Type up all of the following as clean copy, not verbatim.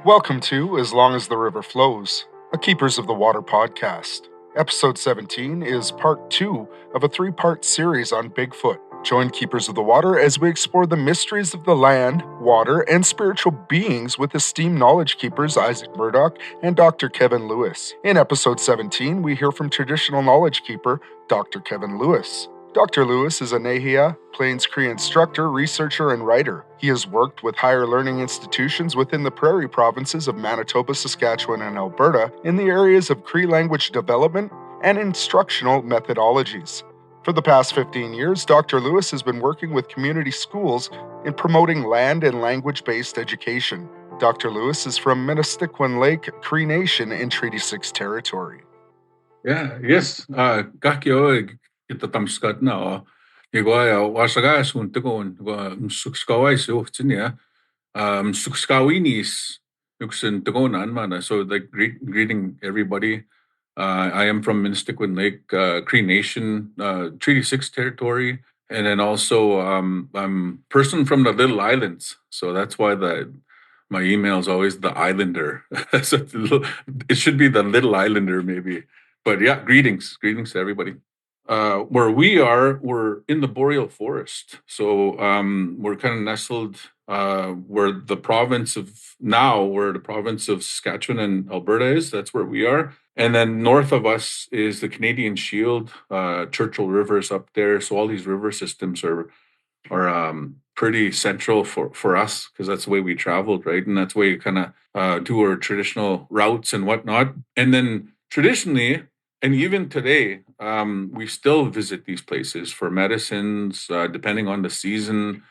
Welcome to As Long as the River Flows, a Keepers of the Water podcast. Episode 17 is part 2 of a 3-part series on Bigfoot. Join Keepers of the Water as we explore the mysteries of the land, water, and spiritual beings with esteemed knowledge keepers Isaac Murdoch and Dr. Kevin Lewis. In episode 17, we hear from traditional knowledge keeper Dr. Kevin Lewis. Dr. Lewis is a nêhiyaw, Plains Cree instructor, researcher, and writer. He has worked with higher learning institutions within the Prairie Provinces of Manitoba, Saskatchewan, and Alberta in the areas of Cree language development and instructional methodologies. For the past 15 years, Dr. Lewis has been working with community schools in promoting land and language-based education. Dr. Lewis is from Ministiquin Lake Cree Nation in Treaty 6 territory. Yes. Kakyo itatamskat na igwaya wâsakâyâsiw untikon instructional tinia instructawinis yuksin tikonan mana. So like greeting everybody. I am from Ministiquin Lake Cree Nation, Treaty 6 territory, and then also I'm person from the Little Islands. So that's why my email is always the Islander. So it should be the Little Islander maybe. But yeah, greetings to everybody. Where we are, we're in the boreal forest. So we're kind of nestled where the province of Saskatchewan and Alberta is. That's where we are. And then north of us is the Canadian Shield, Churchill River's up there. So all these river systems are pretty central for us because that's the way we traveled, right? And that's the way we kind of do our traditional routes and whatnot. And then traditionally, and even today, we still visit these places for medicines, depending on the season,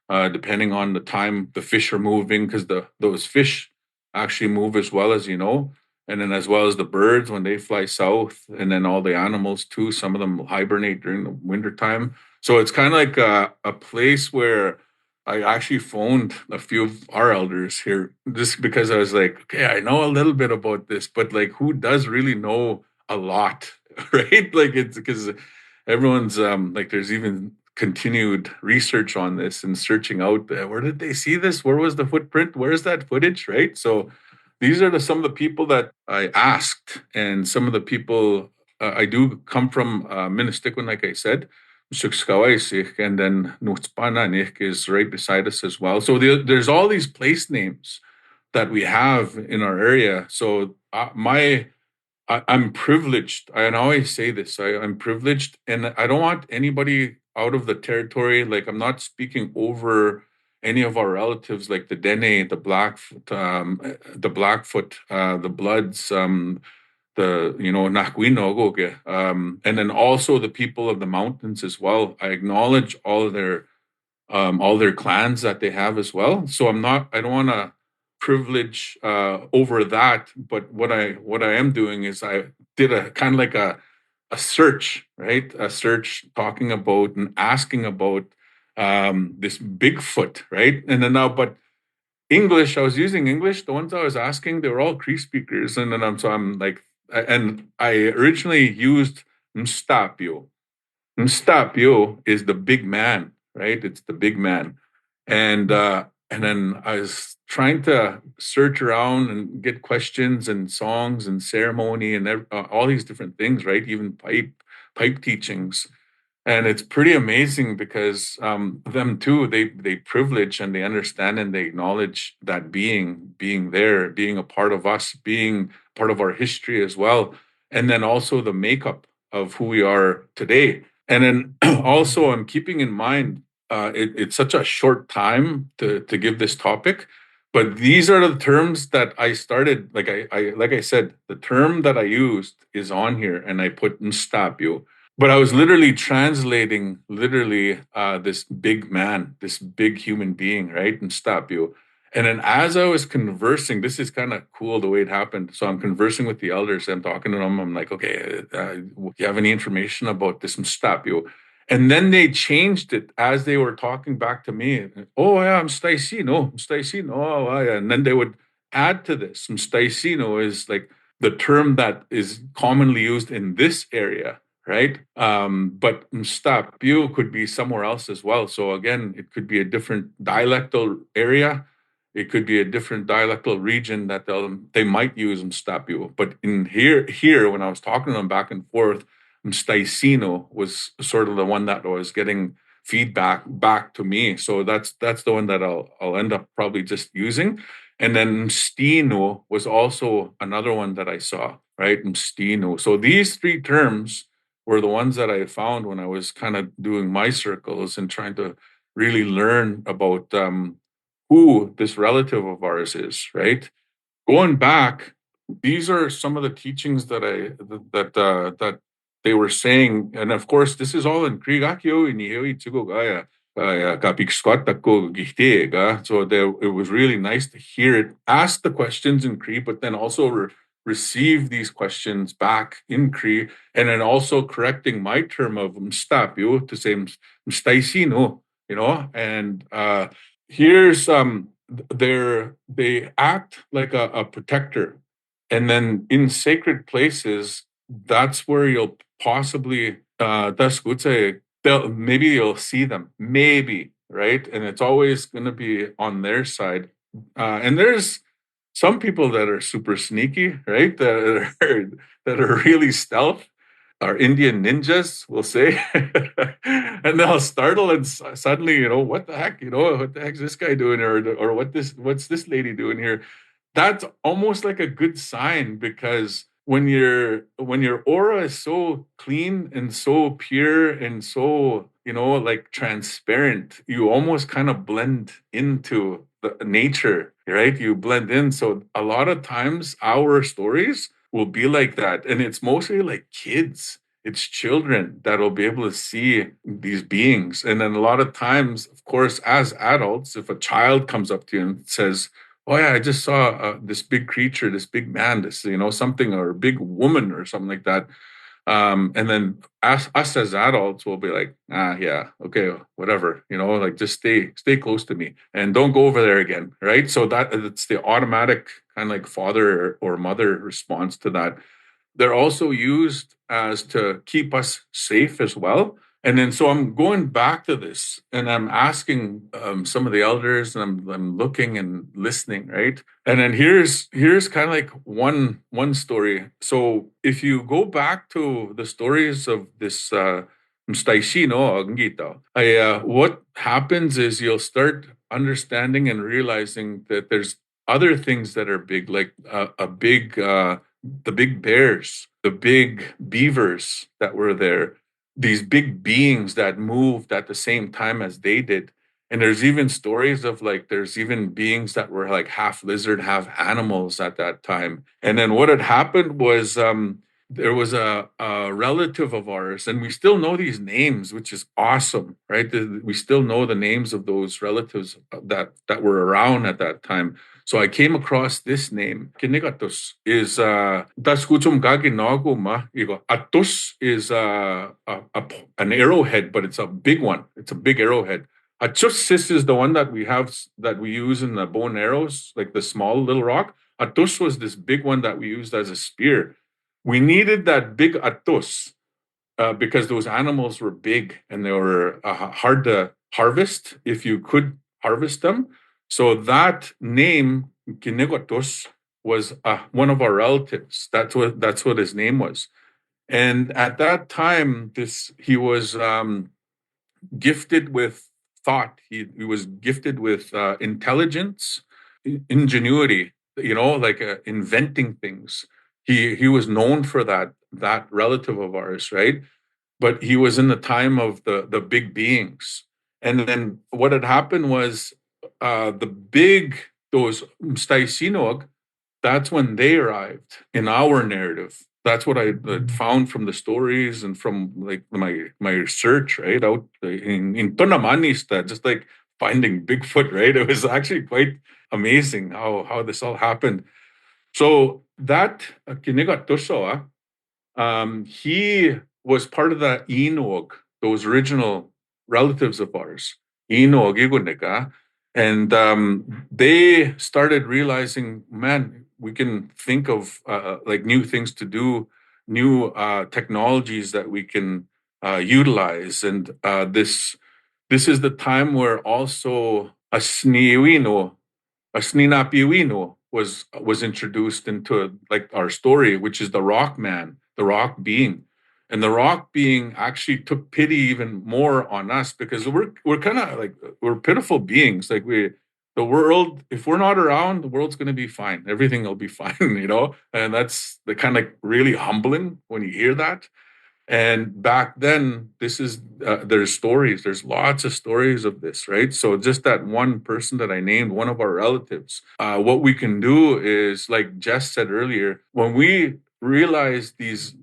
depending on the time the fish are moving, because those fish actually move as well as and then as well as the birds when they fly south, and then all the animals too. Some of them hibernate during the wintertime. So it's kind of like a place where I actually phoned a few of our elders here just because I was like, okay, I know a little bit about this, but like who does really know a lot, right? Like it's because everyone's like there's even continued research on this and searching out where did they see this? Where was the footprint? Where's that footage, right? So these are some of the people that I asked, and some of the people I do come from Ministiquin, like I said. And then Nutspana is right beside us as well. So there's all these place names that we have in our area. So I'm privileged. I always say this. I'm privileged, and I don't want anybody out of the territory. Like I'm not speaking over any of our relatives, like the Dene, the Blackfoot, the Bloods, the Nakwinogoge, and then also the people of the mountains as well. I acknowledge all their clans that they have as well. So I don't want to privilege over that. But what I am doing is I did a kind of like a search, right? A search talking about and asking about this Bigfoot, right? And then now, but English, I was using English. The ones I was asking, they were all Cree speakers, and then I'm like, and I originally used Mstapio. Mstapio is the big man, right? It's the big man, and then I was trying to search around and get questions and songs and ceremony and all these different things, right? Even pipe teachings. And it's pretty amazing because them too, they privilege and they understand and they acknowledge that being there, being a part of us, being part of our history as well, and then also the makeup of who we are today. And then also, I'm keeping in mind it's such a short time to give this topic, but these are the terms that I started. Like I said, the term that I used is on here, and I put "nstapio." But I was literally translating this big man, this big human being, right? And stop you. And then as I was conversing, this is kind of cool the way it happened. So I'm conversing with the elders. I'm talking to them. I'm like, okay, do you have any information about this? Stop you. And then they changed it as they were talking back to me. Oh, yeah, I'm Staicino. Oh, yeah. And then they would add to this. Staicino is like the term that is commonly used in this area, right? But Mstapio could be somewhere else as well. So again, it could be a different dialectal area. It could be a different dialectal region that they might use mstapio. But in here, when I was talking to them back and forth, mstaisino was sort of the one that was getting feedback back to me. So that's the one that I'll end up probably just using. And then mstino was also another one that I saw, right? Mstino. So these three terms were the ones that I found when I was kind of doing my circles and trying to really learn about who this relative of ours is, right? Going back, these are some of the teachings that that they were saying, and of course, this is all in Cree. So it was really nice to hear it, ask the questions in Cree, but then also receive these questions back in Cree, and then also correcting my term of mstapio to say mstaisino, and here's they act like a protector, and then in sacred places, that's where you'll possibly that's good say maybe you'll see them, maybe, right? And it's always going to be on their side, and there's some people that are super sneaky, right? That are really stealth, our Indian ninjas, will say, and they'll startle and suddenly, what the heck, what the heck's this guy doing here, or what's this lady doing here? That's almost like a good sign, because when your aura is so clean and so pure and so like transparent, you almost kind of blend into the nature, right? You blend in. So a lot of times our stories will be like that, and it's mostly like kids, it's children that'll be able to see these beings. And then a lot of times, of course, as adults, if a child comes up to you and says, oh yeah, I just saw this big creature, this big man, this something, or a big woman or something like that, and then us as adults will be like, yeah, okay, whatever, like just stay close to me and don't go over there again, right? So it's the automatic kind of like father or mother response to that. They're also used as to keep us safe as well. And then so I'm going back to this, and I'm asking some of the elders, and I'm looking and listening, right? And then here's kind of like one story. So if you go back to the stories of this what happens is you'll start understanding and realizing that there's other things that are big, like a big the big bears, the big beavers that were there, these big beings that moved at the same time as they did. And there's even stories of like, there's even beings that were like half lizard, half animals at that time. And then what had happened was there was a relative of ours, and we still know these names, which is awesome, right? We still know the names of those relatives that were around at that time. So I came across this name. Kinigatos is Daskutum Gagi Naguma. Atus is an arrowhead, but it's a big one. It's a big arrowhead. Achusis is the one that we use in the bow and arrows, like the small little rock. Atus was this big one that we used as a spear. We needed that big atus because those animals were big and they were hard to harvest if you could harvest them. So that name, Kinegotos, was one of our relatives. That's what his name was. And at that time, he was gifted with thought. He was gifted with intelligence, ingenuity. Like inventing things. He was known for that relative of ours, right? But he was in the time of the big beings. And then what had happened was those Mstaissinog, that's when they arrived in our narrative. That's what I found from the stories and from like my research, right? Out in Tonamanista, just like finding Bigfoot, right? It was actually quite amazing how this all happened. So that Kinigatosoa, he was part of the Inog, those original relatives of ours, Inog, Iguneka, and they started realizing, man, we can think of like new things to do, new technologies that we can utilize, and this is the time where also a Sniwino Asninapiwino was introduced into like our story, which is the rock man, the rock being. And the rock being actually took pity even more on us because we're kind of like we're pitiful beings. Like the world, if we're not around, the world's gonna be fine. Everything will be fine, you know? And that's the kind of really humbling when you hear that. And back then, there's stories, there's lots of stories of this, right? So just that one person that I named, one of our relatives, what we can do is, like Jess said earlier, when we realize these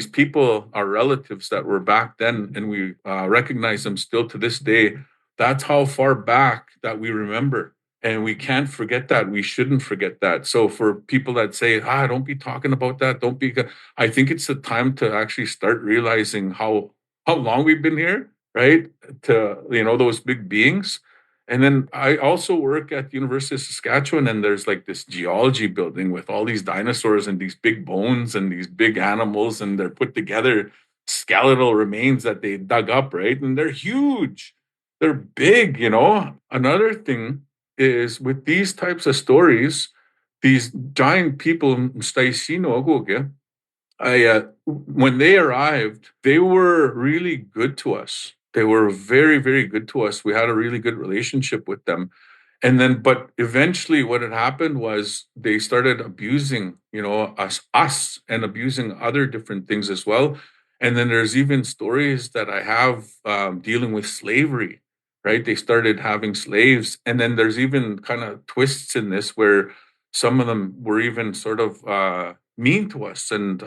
people are relatives that were back then, and we recognize them still to this day, that's how far back that we remember. And we can't forget that. We shouldn't forget that. So for people that say, don't be talking about that, don't be, I think it's the time to actually start realizing how long we've been here, right? To those big beings. And then I also work at the University of Saskatchewan, and there's like this geology building with all these dinosaurs and these big bones and these big animals, and they're put together skeletal remains that they dug up, right? And they're huge. They're big, Another thing is with these types of stories, these giant people, when they arrived, they were really good to us. They were very, very good to us. We had a really good relationship with them. And then, but eventually what had happened was they started abusing, us and abusing other different things as well. And then there's even stories that I have dealing with slavery, right? They started having slaves. And then there's even kind of twists in this where some of them were even sort of mean to us and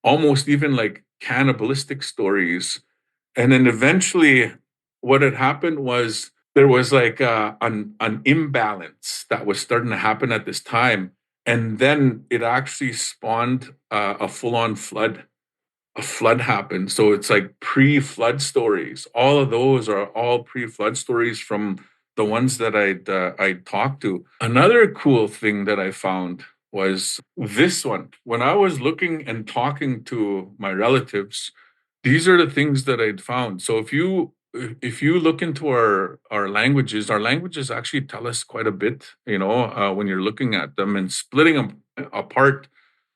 almost even like cannibalistic stories. And then eventually what had happened was there was like an imbalance that was starting to happen at this time. And then it actually spawned a full-on flood. A flood happened. So it's like pre-flood stories. All of those are all pre-flood stories from the ones that I'd talked to. Another cool thing that I found was this one. When I was looking and talking to my relatives, these are the things that I'd found. So if you look into our languages actually tell us quite a bit, when you're looking at them and splitting them apart.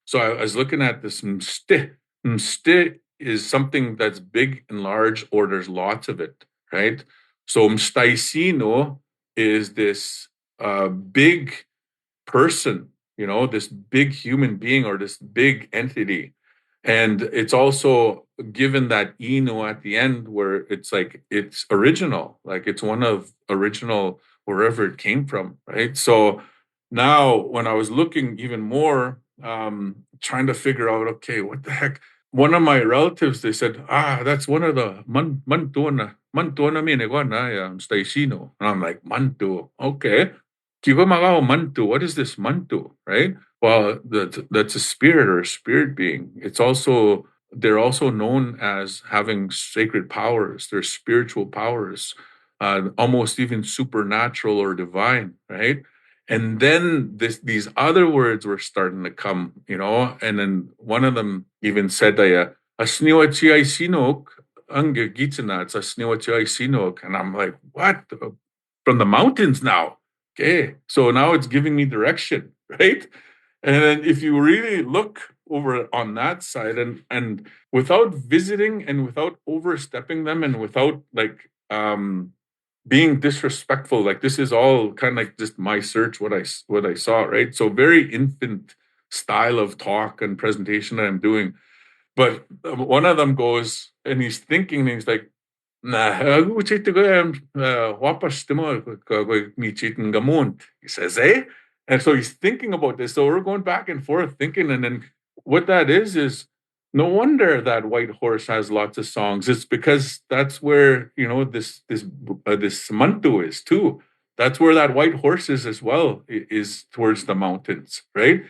So I was looking at this mste. Mste is something that's big and large, or there's lots of it, right? So mstaisino is this big person, this big human being or this big entity. And it's also given that ino at the end where it's like it's original, like it's one of original wherever it came from, right? So now when I was looking even more, trying to figure out, okay, what the heck? One of my relatives, they said, that's one of the mantuana minegwana Staisino. And I'm like, mantu, okay. Kigomagao mantu, what is this mantu, right? Well, that's a spirit or a spirit being. They're also known as having sacred powers. They're spiritual powers, almost even supernatural or divine, right? And then these other words were starting to come, and then one of them even said, "Asniwachi sinok, ange gitsanats, asniwachi sinok," and I'm like, "What? From the mountains now?" Okay, so now it's giving me direction, right? And then if you really look over on that side and without visiting and without overstepping them and without like being disrespectful, like this is all kind of like just my search, what I saw, right? So very infant style of talk and presentation that I'm doing. But one of them goes and he's thinking, and he's like, he says, eh? And so he's thinking about this. So we're going back and forth thinking. And then what that is no wonder that white horse has lots of songs. It's because that's where, this mantu is too. That's where that white horse is as well, is towards the mountains, right?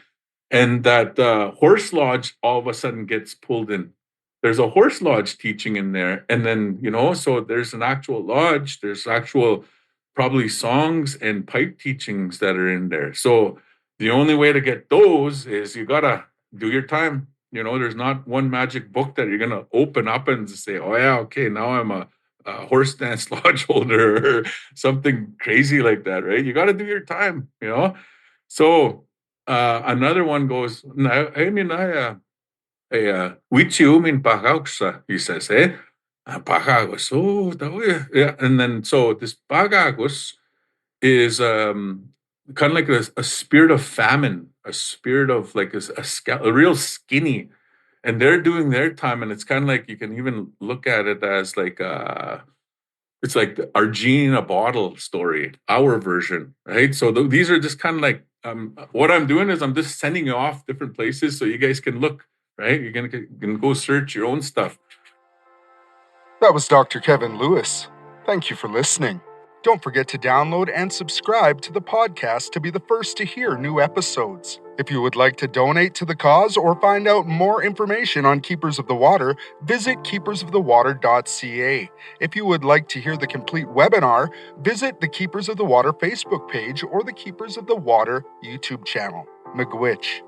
And that horse lodge all of a sudden gets pulled in. There's a horse lodge teaching in there. And then, so there's an actual lodge, there's actual probably songs and pipe teachings that are in there. So the only way to get those is you got to do your time. There's not one magic book that you're going to open up and say, oh, yeah, okay, now I'm horse dance lodge holder or something crazy like that, right? You got to do your time, you know? So another one goes, Wichiumin pagauksa, he says, eh? Pagagos. Oh, yeah. And then so this pagagos is kind of like a spirit of famine, a spirit of like a real skinny, and they're doing their time, and it's kind of like you can even look at it as like it's like our genie in a bottle story, our version, right? So these are just kind of like what I'm doing is I'm just sending you off different places so you guys can look, right? You're gonna go search your own stuff. That was Dr. Kevin Lewis. Thank you for listening. Don't forget to download and subscribe to the podcast to be the first to hear new episodes. If you would like to donate to the cause or find out more information on Keepers of the Water, visit keepersofthewater.ca. If you would like to hear the complete webinar, visit the Keepers of the Water Facebook page or the Keepers of the Water YouTube channel. Miigwech.